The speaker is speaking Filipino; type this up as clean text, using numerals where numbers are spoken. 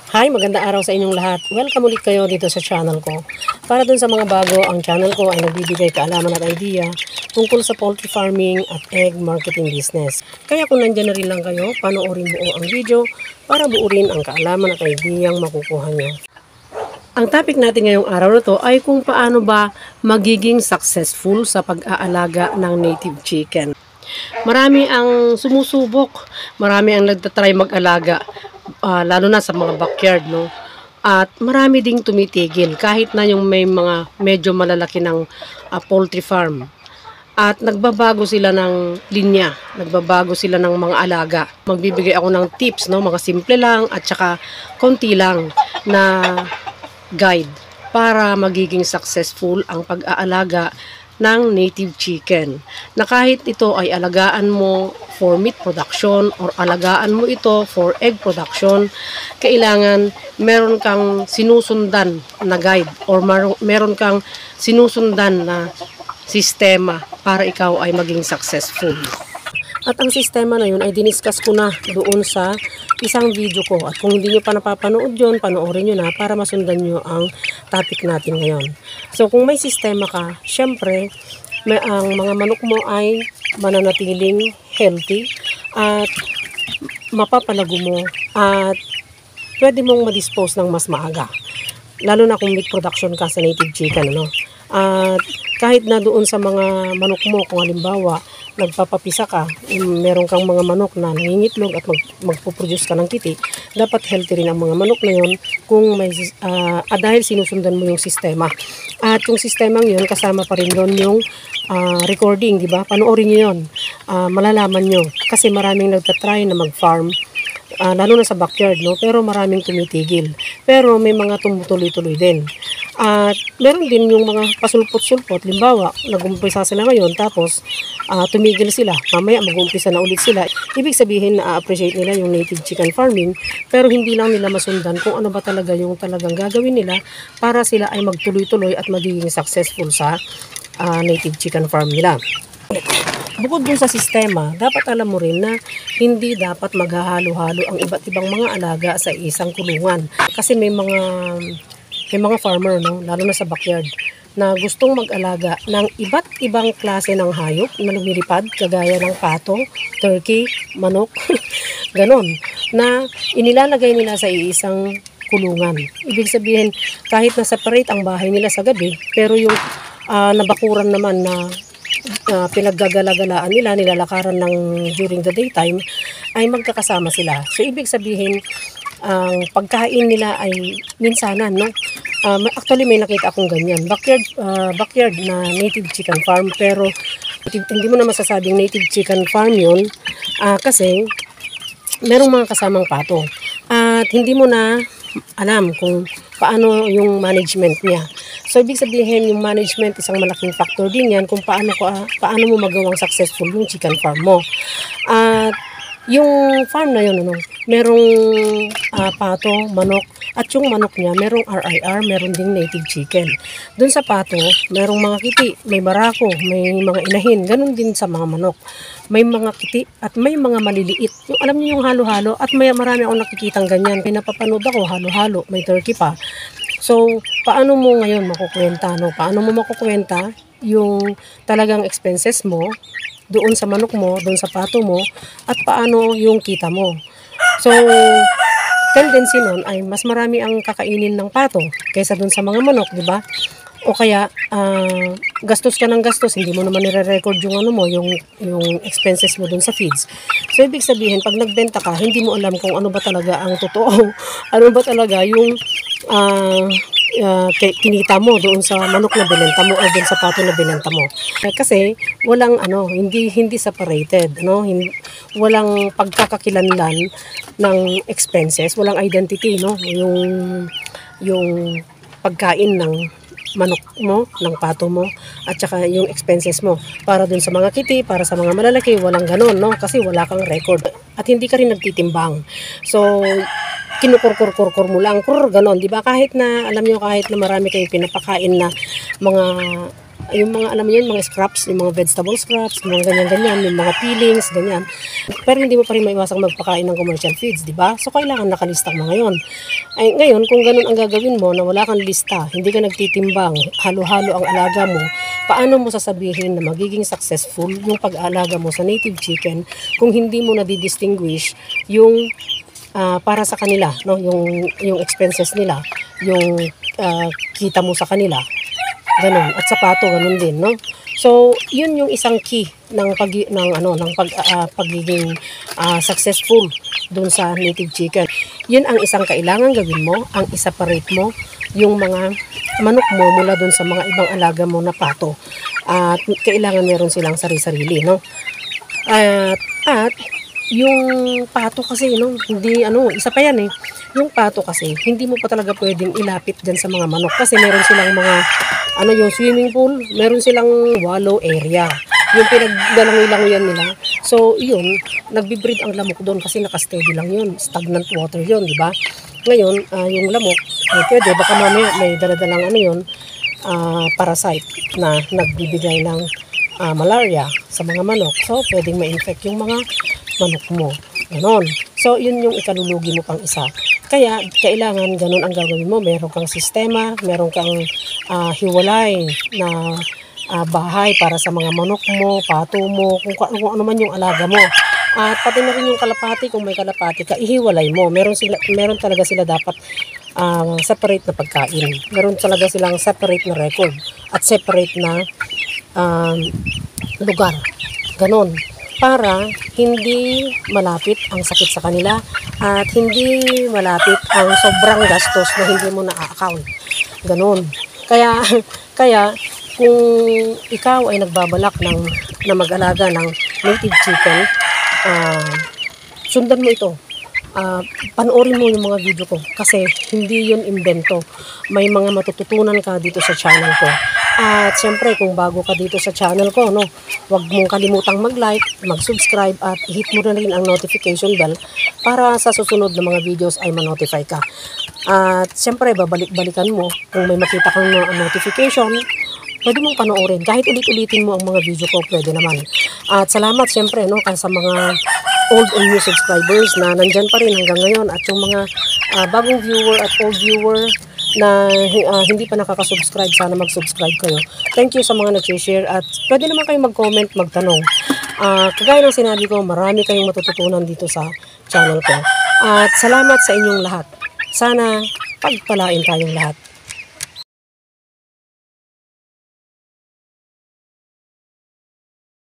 Hi, magandang araw sa inyong lahat. Welcome ulit kayo dito sa channel ko. Para dun sa mga bago, ang channel ko ay nagbibigay kaalaman at idea tungkol sa poultry farming at egg marketing business. Kaya kung nandyan na rin lang kayo, panoorin buo ang video para buo rin ang kaalaman at idea ang makukuha nyo. Ang topic natin ngayong araw na to ay kung paano ba magiging successful sa pag-aalaga ng native chicken. Marami ang sumusubok, marami ang nagtatry mag-alaga, lalo na sa mga backyard, no? At marami ding tumitigil kahit na yung may mga medyo malalaki ng poultry farm. At nagbabago sila ng linya, nagbabago sila ng mga alaga. Magbibigay ako ng tips, no? Mga simple lang at saka konti lang na guide para magiging successful ang pag-aalaga ng native chicken. Na kahit ito ay alagaan mo for meat production or alagaan mo ito for egg production, kailangan meron kang sinusundan na guide or meron kang sinusundan na sistema para ikaw ay maging successful. At ang sistema na yun ay diniscuss ko na doon sa isang video ko. At kung hindi nyo pa napapanood yun, panoorin nyo na para masundan nyo ang topic natin ngayon. So kung may sistema ka, syempre, ang mga manok mo ay mananatiling healthy at mapapalago mo at pwede mong ma-dispose ng mas maaga. Lalo na kung meat production ka sa native chicken, no? At kahit na doon sa mga manok mo, kung halimbawa, nagpapapisa ka, meron kang mga manok na nangingitlog at magpuproduce ka ng kiti, dapat healthy rin ang mga manok na yun kung may, dahil sinusundan mo yung sistema. At yung sistemang yun, kasama pa rin doon yung recording, di ba? Panoorin nyo yun. Malalaman nyo. Kasi maraming nagtatry na mag-farm, lalo na sa backyard, no? Pero maraming tumitigil. Pero may mga tumutuloy-tuloy din. At meron din yung mga pasulpot-sulpot. Limbawa, nag-umpisa sila ngayon, tapos tumigil sila. Mamaya mag-umpisa na ulit sila. Ibig sabihin na appreciate nila yung native chicken farming, pero hindi lang nila masundan kung ano ba talaga yung talagang gagawin nila para sila ay magtuloy-tuloy at magiging successful sa native chicken farm nila. Bukod dun sa sistema, dapat alam mo rin na hindi dapat maghahalo-halo ang iba't ibang mga alaga sa isang kulungan. Kasi may mga farmer, no, lalo na sa backyard, na gustong mag-alaga ng iba't ibang klase ng hayop na lumilipad, kagaya ng pato, turkey, manok, ganon, na inilalagay nila sa isang kulungan. Ibig sabihin, kahit na separate ang bahay nila sa gabi, pero yung nabakuran naman na pinaggagala-galaan nila, nilalakaran ng during the daytime, ay magkakasama sila. So, ibig sabihin, ang pagkain nila ay minsanan, no? Actually, may nakita akong ganyan. Backyard na native chicken farm, pero hindi mo na masasabing native chicken farm yun, kasi merong mga kasamang pato. At hindi mo na alam kung paano yung management niya. So, ibig sabihin, yung management, isang malaking factor din yan kung paano mo magawang successful yung chicken farm mo. At yung farm na yun, merong pato, manok, at yung manok niya, merong RIR, meron ding native chicken. Doon sa pato, merong mga kiti, may barako, may mga inahin, ganun din sa mga manok. May mga kiti at may mga maliliit. Yung, alam niyo yung halo-halo, at marami akong nakikitang ganyan. Kaya napapanood ako, halo-halo, may turkey pa. So, paano mo ngayon makukwenta, no? Paano mo makukwenta yung talagang expenses mo doon sa manok mo, doon sa pato mo, at paano yung kita mo. So, tendency nun ay mas marami ang kakainin ng pato kaysa doon sa mga manok, di ba? O kaya, gastos ka ng gastos, hindi mo naman nire-record yung yung expenses mo doon sa feeds. So, ibig sabihin, pag nagbenta ka, hindi mo alam kung ano ba talaga ang totoo, ano ba talaga yung kinita mo doon sa manok na binenta mo o doon sa pato na binenta mo. Kasi walang hindi separated, walang pagkakakilanlan ng expenses, walang identity, yung pagkain ng manok mo, ng pato mo, at saka yung expenses mo. Para dun sa mga kiti, para sa mga malalaki, walang ganon, kasi wala kang record. At hindi ka rin nagtitimbang. So, kinukurkur mo lang, ganon, di ba? Kahit na, alam nyo, kahit na marami kayong pinapakain na mga yung mga, alam mo yun, mga scraps, yung mga vegetable scraps, yung mga ganyan-ganyan, yung mga peelings, ganyan. Pero hindi mo pa rin maiwasang magpakain ng commercial feeds, di ba? So, kailangan nakalista mo ngayon. Ay, ngayon, kung ganun ang gagawin mo, na wala kang lista, hindi ka nagtitimbang, halo-halo ang alaga mo, paano mo sasabihin na magiging successful yung pag-aalaga mo sa native chicken kung hindi mo nadidistinguish yung para sa kanila, no, yung expenses nila, yung kita mo sa kanila, ganun, at sa pato ganun din, no. So yun yung isang key ng pagiging successful dun sa native chicken. Yun ang isang kailangan gawin mo, ang i-separate mo yung mga manok mo mula dun sa mga ibang alaga mo na pato, at kailangan meron silang sarili-sarili, no. At yung pato kasi, no, hindi, isa pa yan eh. Yung pato kasi, hindi mo pa talaga pwedeng ilapit dyan sa mga manok kasi meron silang mga, yung swimming pool, meron silang wallow area. Yung pinagdalangoy-langoyan nila. So, yun, nagbibreed ang lamok doon kasi nakasteady lang yun. Stagnant water yun, di ba? Ngayon, yung lamok, pwede, baka mamaya may daladalang parasite na nagbibigay ng malaria sa mga manok. So, pwedeng ma-infect yung mga manok mo. Ganon. So, yun yung ikalulugi mo pang isa. Kaya, kailangan ganon ang gagawin mo. Meron kang sistema, meron kang hiwalay na bahay para sa mga manok mo, pato mo, kung ano man yung alaga mo. At pati na rin yung kalapati, kung may kalapati ka, ihiwalay mo. Meron talaga sila dapat separate na pagkain. Meron talaga silang separate na record at separate na lugar. Ganon. Para hindi malapit ang sakit sa kanila at hindi malapit ang sobrang gastos na hindi mo na-account. Ganon. Kaya kung ikaw ay nagbabalak na mag-alaga ng native chicken, sundan mo ito. Panoorin mo yung mga video ko kasi hindi yun invento. May mga matututunan ka dito sa channel ko. At syempre, kung bago ka dito sa channel ko, no, huwag mong kalimutang mag-like, mag-subscribe at hit mo na rin ang notification bell para sa susunod na mga videos ay ma-notify ka. At syempre, babalik-balikan mo kung may makita kang notification, pwede mong panoorin. Kahit ulit-ulitin mo ang mga video ko, pwede naman. At salamat syempre, no, sa mga old and new subscribers na nandyan pa rin hanggang ngayon, at yung mga bagong viewer at old viewer na hindi pa nakaka-subscribe, sana mag-subscribe kayo. Thank you sa mga nag-share at pwede naman kayong mag-comment, magtanong. Kagaya ng sinabi ko, marami kayong matututunan dito sa channel ko. At salamat sa inyong lahat. Sana pagpalain tayong lahat.